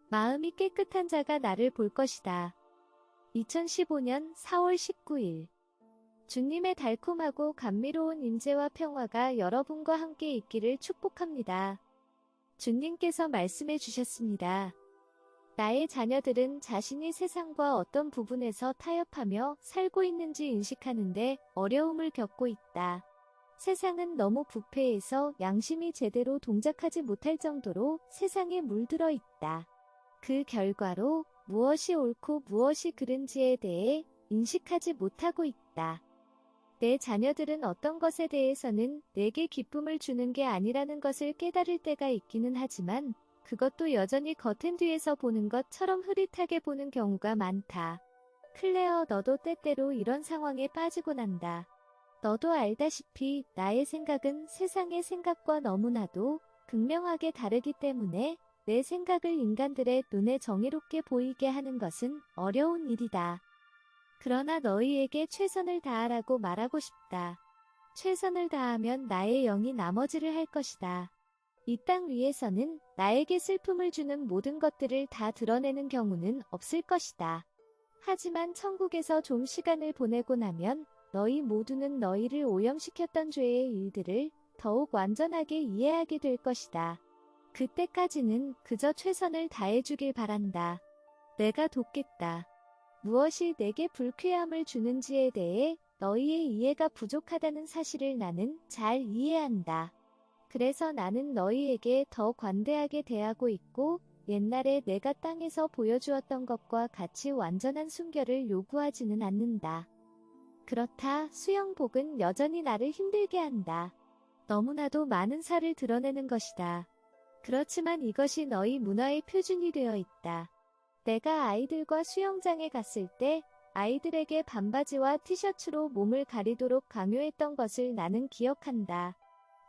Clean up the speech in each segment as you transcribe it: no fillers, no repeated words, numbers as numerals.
마음이 깨끗한 자가 나를 볼 것이다. 2015년 4월 19일 주님의 달콤하고 감미로운 임재와 평화가 여러분과 함께 있기를 축복합니다. 주님께서 말씀해 주셨습니다. 나의 자녀들은 자신이 세상과 어떤 부분에서 타협하며 살고 있는지 인식하는데 어려움을 겪고 있다. 세상은 너무 부패해서 양심이 제대로 동작하지 못할 정도로 세상에 물들어 있다. 그 결과로 무엇이 옳고 무엇이 그른지에 대해 인식하지 못하고 있다. 내 자녀들은 어떤 것에 대해서는 내게 기쁨을 주는 게 아니라는 것을 깨달을 때가 있기는 하지만 그것도 여전히 겉엔뒤에서 보는 것처럼 흐릿하게 보는 경우가 많다. 클레어, 너도 때때로 이런 상황에 빠지곤 한다. 너도 알다시피 나의 생각은 세상의 생각과 너무나도 극명하게 다르기 때문에 내 생각을 인간들의 눈에 정의롭게 보이게 하는 것은 어려운 일이다. 그러나 너희에게 최선을 다하라고 말하고 싶다. 최선을 다하면 나의 영이 나머지를 할 것이다. 이 땅 위에서는 나에게 슬픔을 주는 모든 것들을 다 드러내는 경우는 없을 것이다. 하지만 천국에서 좀 시간을 보내고 나면 너희 모두는 너희를 오염시켰던 죄의 일들을 더욱 완전하게 이해하게 될 것이다. 그때까지는 그저 최선을 다해주길 바란다. 내가 돕겠다. 무엇이 내게 불쾌함을 주는지에 대해 너희의 이해가 부족하다는 사실을 나는 잘 이해한다. 그래서 나는 너희에게 더 관대하게 대하고 있고 옛날에 내가 땅에서 보여주었던 것과 같이 완전한 순결을 요구하지는 않는다. 그렇다 수영복은 여전히 나를 힘들게 한다. 너무나도 많은 살을 드러내는 것이다. 그렇지만 이것이 너희 문화의 표준이 되어 있다. 내가 아이들과 수영장에 갔을 때 아이들에게 반바지와 티셔츠로 몸을 가리도록 강요했던 것을 나는 기억한다.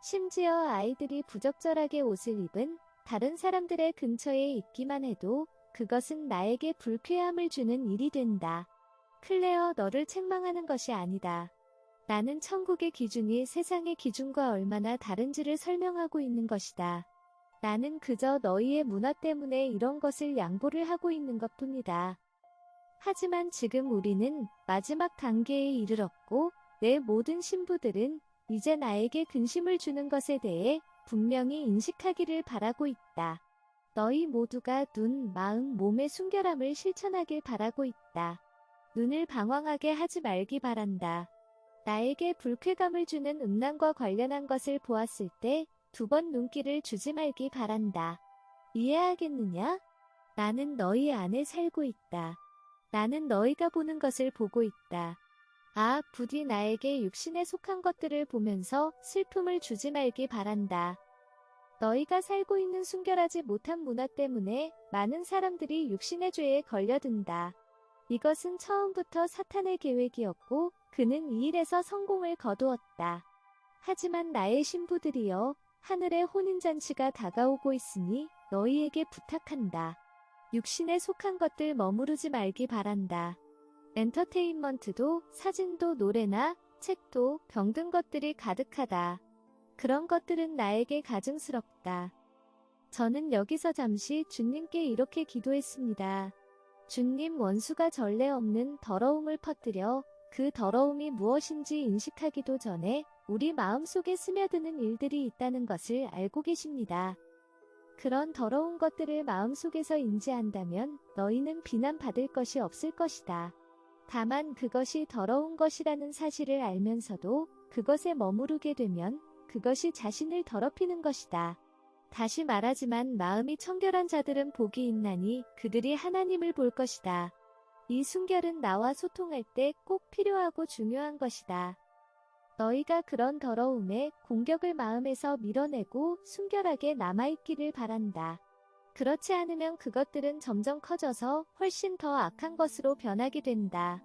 심지어 아이들이 부적절하게 옷을 입은 다른 사람들의 근처에 있기만 해도 그것은 나에게 불쾌함을 주는 일이 된다. 클레어, 너를 책망하는 것이 아니다. 나는 천국의 기준이 세상의 기준과 얼마나 다른지를 설명하고 있는 것이다. 나는 그저 너희의 문화 때문에 이런 것을 양보를 하고 있는 것뿐이다. 하지만 지금 우리는 마지막 단계에 이르렀고 내 모든 신부들은 이제 나에게 근심을 주는 것에 대해 분명히 인식하기를 바라고 있다. 너희 모두가 눈, 마음, 몸의 순결함을 실천하길 바라고 있다. 눈을 방황하게 하지 말기 바란다. 나에게 불쾌감을 주는 음란과 관련한 것을 보았을 때 두 번 눈길을 주지 말기 바란다. 이해하겠느냐? 나는 너희 안에 살고 있다. 나는 너희가 보는 것을 보고 있다. 아, 부디 나에게 육신에 속한 것들을 보면서 슬픔을 주지 말기 바란다. 너희가 살고 있는 순결하지 못한 문화 때문에 많은 사람들이 육신의 죄에 걸려든다. 이것은 처음부터 사탄의 계획이었고 그는 이 일에서 성공을 거두었다. 하지만 나의 신부들이여, 하늘의 혼인잔치가 다가오고 있으니 너희에게 부탁한다. 육신에 속한 것들 머무르지 말기 바란다. 엔터테인먼트도 사진도 노래나 책도 병든 것들이 가득하다. 그런 것들은 나에게 가증스럽다. 저는 여기서 잠시 주님께 이렇게 기도했습니다. 주님, 원수가 전례 없는 더러움을 퍼뜨려 그 더러움이 무엇인지 인식하기도 전에 우리 마음속에 스며드는 일들이 있다는 것을 알고 계십니다. 그런 더러운 것들을 마음속에서 인지한다면 너희는 비난받을 것이 없을 것이다. 다만 그것이 더러운 것이라는 사실을 알면서도 그것에 머무르게 되면 그것이 자신을 더럽히는 것이다. 다시 말하지만 마음이 청결한 자들은 복이 있나니 그들이 하나님을 볼 것이다. 이 순결은 나와 소통할 때 꼭 필요하고 중요한 것이다. 너희가 그런 더러움에 공격을 마음에서 밀어내고 순결하게 남아있기를 바란다. 그렇지 않으면 그것들은 점점 커져서 훨씬 더 악한 것으로 변하게 된다.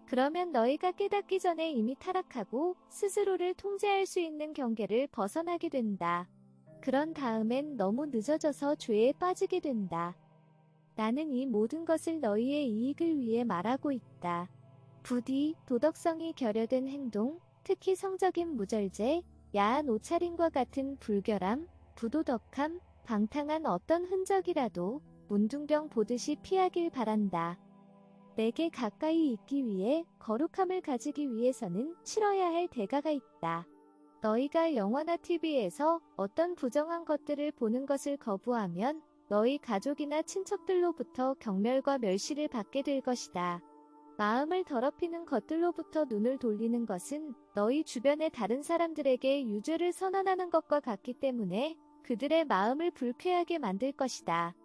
그러면 너희가 깨닫기 전에 이미 타락하고 스스로를 통제할 수 있는 경계를 벗어나게 된다. 그런 다음엔 너무 늦어져서 죄에 빠지게 된다. 나는 이 모든 것을 너희의 이익을 위해 말하고 있다. 부디 도덕성이 결여된 행동, 특히 성적인 무절제, 야한 옷차림과 같은 불결함, 부도덕함, 방탕한 어떤 흔적이라도 문둥병 보듯이 피하길 바란다. 내게 가까이 있기 위해 거룩함을 가지기 위해서는 치러야 할 대가가 있다. 너희가 영화나 TV에서 어떤 부정한 것들을 보는 것을 거부하면 너희 가족이나 친척들로부터 경멸과 멸시를 받게 될 것이다. 마음을 더럽히는 것들로부터 눈을 돌리는 것은 너희 주변의 다른 사람들에게 유죄를 선언하는 것과 같기 때문에 그들의 마음을 불쾌하게 만들 것이다.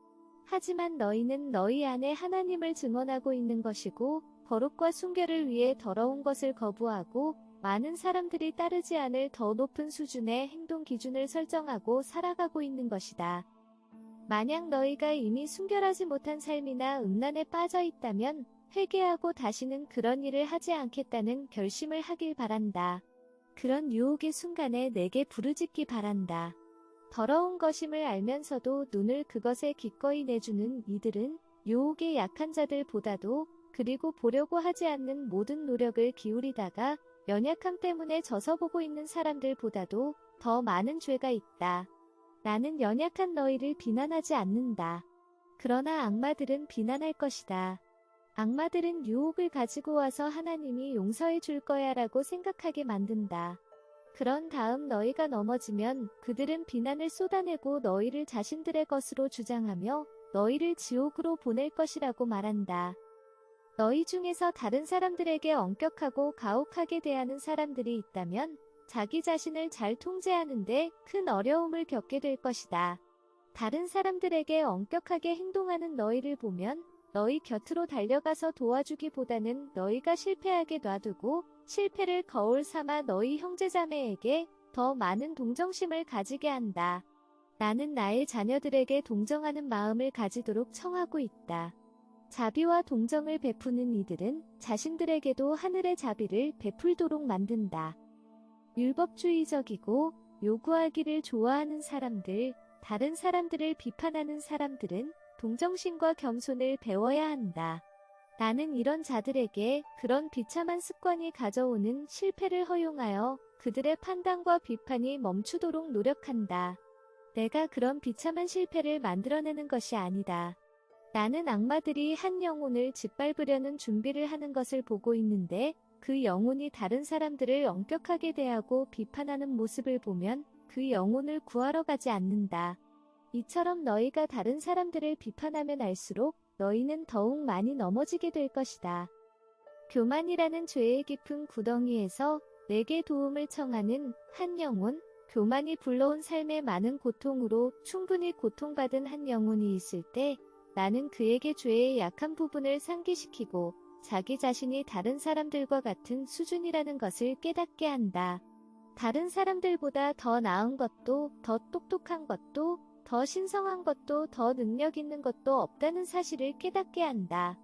하지만 너희는 너희 안에 하나님을 증언하고 있는 것이고 거룩과 순결을 위해 더러운 것을 거부하고 많은 사람들이 따르지 않을 더 높은 수준의 행동 기준을 설정하고 살아가고 있는 것이다. 만약 너희가 이미 순결하지 못한 삶이나 음란에 빠져 있다면 회개하고 다시는 그런 일을 하지 않겠다는 결심을 하길 바란다. 그런 유혹의 순간에 내게 부르짖기 바란다. 더러운 것임을 알면서도 눈을 그것에 기꺼이 내주는 이들은 유혹의 약한 자들보다도 그리고 보려고 하지 않는 모든 노력을 기울이다가 연약함 때문에 져서보고 있는 사람들보다도 더 많은 죄가 있다. 나는 연약한 너희를 비난하지 않는다. 그러나 악마들은 비난할 것이다. 악마들은 유혹을 가지고 와서 하나님이 용서해 줄 거야 라고 생각하게 만든다. 그런 다음 너희가 넘어지면 그들은 비난을 쏟아내고 너희를 자신들의 것으로 주장하며 너희를 지옥으로 보낼 것이라고 말한다. 너희 중에서 다른 사람들에게 엄격하고 가혹하게 대하는 사람들이 있다면 자기 자신을 잘 통제하는데 큰 어려움을 겪게 될 것이다. 다른 사람들에게 엄격하게 행동하는 너희를 보면 너희 곁으로 달려가서 도와주기보다는 너희가 실패하게 놔두고 실패를 거울 삼아 너희 형제자매에게 더 많은 동정심을 가지게 한다. 나는 나의 자녀들에게 동정하는 마음을 가지도록 청하고 있다. 자비와 동정을 베푸는 이들은 자신들에게도 하늘의 자비를 베풀도록 만든다. 율법주의적이고 요구하기를 좋아하는 사람들, 다른 사람들을 비판하는 사람들은 동정심과 겸손을 배워야 한다. 나는 이런 자들에게 그런 비참한 습관이 가져오는 실패를 허용하여 그들의 판단과 비판이 멈추도록 노력한다. 내가 그런 비참한 실패를 만들어내는 것이 아니다. 나는 악마들이 한 영혼을 짓밟으려는 준비를 하는 것을 보고 있는데 그 영혼이 다른 사람들을 엄격하게 대하고 비판하는 모습을 보면 그 영혼을 구하러 가지 않는다. 이처럼 너희가 다른 사람들을 비판하면 할수록 너희는 더욱 많이 넘어지게 될 것이다. 교만이라는 죄의 깊은 구덩이에서 내게 도움을 청하는 한 영혼, 교만이 불러온 삶의 많은 고통으로 충분히 고통받은 한 영혼이 있을 때 나는 그에게 죄의 약한 부분을 상기시키고 자기 자신이 다른 사람들과 같은 수준이라는 것을 깨닫게 한다. 다른 사람들보다 더 나은 것도, 더 똑똑한 것도, 더 신성한 것도, 더 능력 있는 것도 없다는 사실을 깨닫게 한다.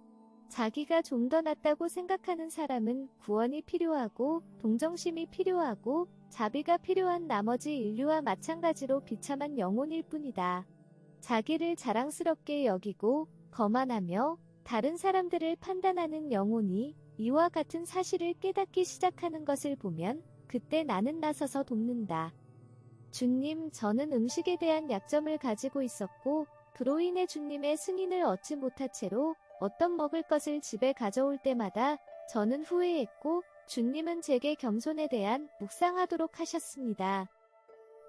자기가 좀 더 낫다고 생각하는 사람은 구원이 필요하고 동정심이 필요하고 자비가 필요한 나머지 인류와 마찬가지로 비참한 영혼일 뿐이다. 자기를 자랑스럽게 여기고 거만하며 다른 사람들을 판단하는 영혼이 이와 같은 사실을 깨닫기 시작하는 것을 보면 그때 나는 나서서 돕는다. 주님, 저는 음식에 대한 약점을 가지고 있었고 그로 인해 주님의 승인을 얻지 못한 채로 어떤 먹을 것을 집에 가져올 때마다 저는 후회했고 주님은 제게 겸손에 대한 묵상하도록 하셨습니다.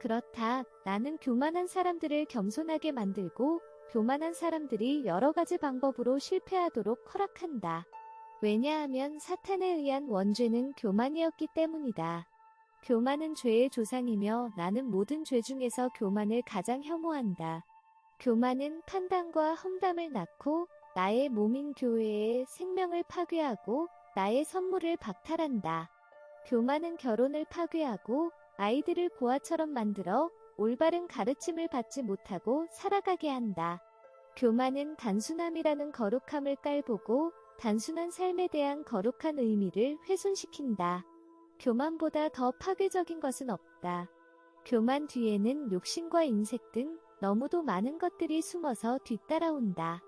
그렇다. 나는 교만한 사람들을 겸손하게 만들고 교만한 사람들이 여러 가지 방법으로 실패하도록 허락한다. 왜냐하면 사탄에 의한 원죄는 교만이었기 때문이다. 교만은 죄의 조상이며 나는 모든 죄 중에서 교만을 가장 혐오한다. 교만은 판단과 험담을 낳고 나의 몸인 교회의 생명을 파괴하고 나의 선물을 박탈한다. 교만은 결혼을 파괴하고 아이들을 고아처럼 만들어 올바른 가르침을 받지 못하고 살아가게 한다. 교만은 단순함이라는 거룩함을 깔보고 단순한 삶에 대한 거룩한 의미를 훼손시킨다. 교만보다 더 파괴적인 것은 없다. 교만 뒤에는 욕심과 인색 등 너무도 많은 것들이 숨어서 뒤따라온다.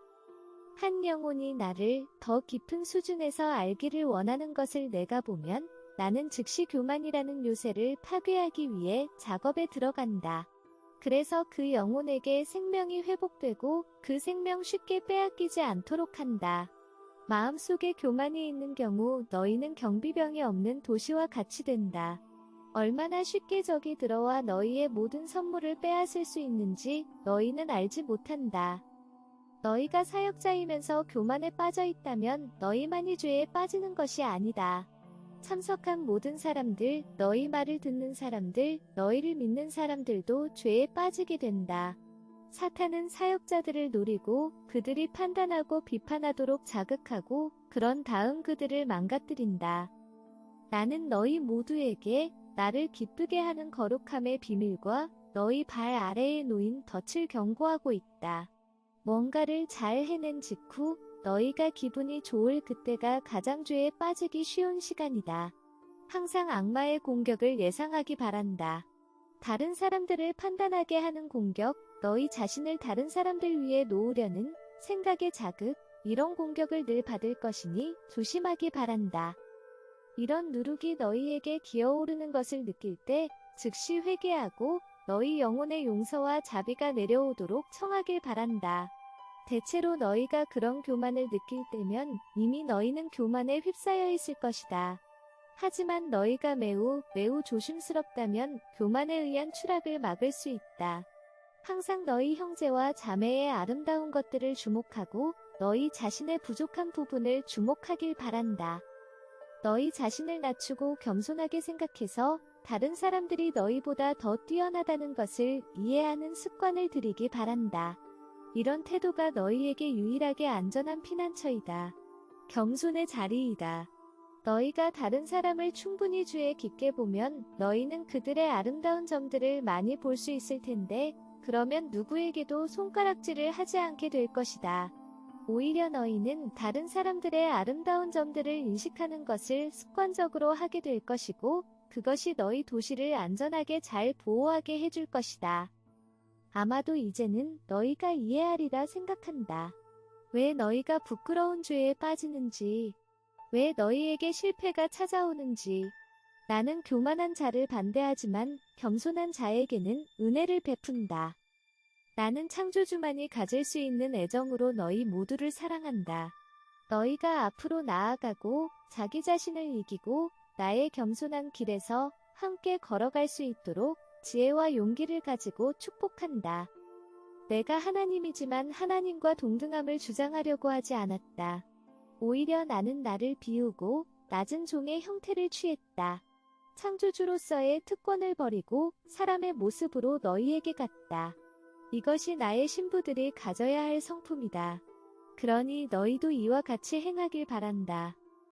한 영혼이 나를 더 깊은 수준에서 알기를 원하는 것을 내가 보면 나는 즉시 교만이라는 요새를 파괴하기 위해 작업에 들어간다. 그래서 그 영혼에게 생명이 회복되고 그 생명 쉽게 빼앗기지 않도록 한다. 마음속에 교만이 있는 경우 너희는 경비병이 없는 도시와 같이 된다. 얼마나 쉽게 적이 들어와 너희의 모든 선물을 빼앗을 수 있는지 너희는 알지 못한다. 너희가 사역자이면서 교만에 빠져 있다면 너희만이 죄에 빠지는 것이 아니다. 참석한 모든 사람들, 너희 말을 듣는 사람들, 너희를 믿는 사람들도 죄에 빠지게 된다. 사탄은 사역자들을 노리고 그들이 판단하고 비판하도록 자극하고 그런 다음 그들을 망가뜨린다. 나는 너희 모두에게 나를 기쁘게 하는 거룩함의 비밀과 너희 발 아래에 놓인 덫을 경고하고 있다. 뭔가를 잘 해낸 직후 너희가 기분이 좋을 그때가 가장 죄에 빠지기 쉬운 시간이다. 항상 악마의 공격을 예상하기 바란다. 다른 사람들을 판단하게 하는 공격, 너희 자신을 다른 사람들 위해 놓으려는 생각의 자극, 이런 공격을 늘 받을 것이니 조심하기 바란다. 이런 누룩이 너희에게 기어오르는 것을 느낄 때 즉시 회개하고 너희 영혼의 용서와 자비가 내려오도록 청하길 바란다. 대체로 너희가 그런 교만을 느낄 때면 이미 너희는 교만에 휩싸여 있을 것이다. 하지만 너희가 매우 조심스럽다면 교만에 의한 추락을 막을 수 있다. 항상 너희 형제와 자매의 아름다운 것들을 주목하고 너희 자신의 부족한 부분을 주목하길 바란다. 너희 자신을 낮추고 겸손하게 생각해서 다른 사람들이 너희보다 더 뛰어나다는 것을 이해하는 습관을 들이기 바란다. 이런 태도가 너희에게 유일하게 안전한 피난처이다. 겸손의 자리이다. 너희가 다른 사람을 충분히 주에 깊게 보면 너희는 그들의 아름다운 점들을 많이 볼 수 있을 텐데 그러면 누구에게도 손가락질을 하지 않게 될 것이다. 오히려 너희는 다른 사람들의 아름다운 점들을 인식하는 것을 습관적으로 하게 될 것이고 그것이 너희 도시를 안전하게 잘 보호하게 해줄 것이다. 아마도 이제는 너희가 이해하리라 생각한다. 왜 너희가 부끄러운 죄에 빠지는지, 왜 너희에게 실패가 찾아오는지. 나는 교만한 자를 반대하지만 겸손한 자에게는 은혜를 베푼다. 나는 창조주만이 가질 수 있는 애정으로 너희 모두를 사랑한다. 너희가 앞으로 나아가고 자기 자신을 이기고 나의 겸손한 길에서 함께 걸어갈 수 있도록 지혜와 용기를 가지고 축복한다. 내가 하나님이지만 하나님과 동등함을 주장하려고 하지 않았다. 오히려 나는 나를 비우고 낮은 종의 형태를 취했다. 창조주로서의 특권을 버리고 사람의 모습으로 너희에게 갔다. 이것이 나의 신부들이 가져야 할 성품이다. 그러니 너희도 이와 같이 행하길 바란다.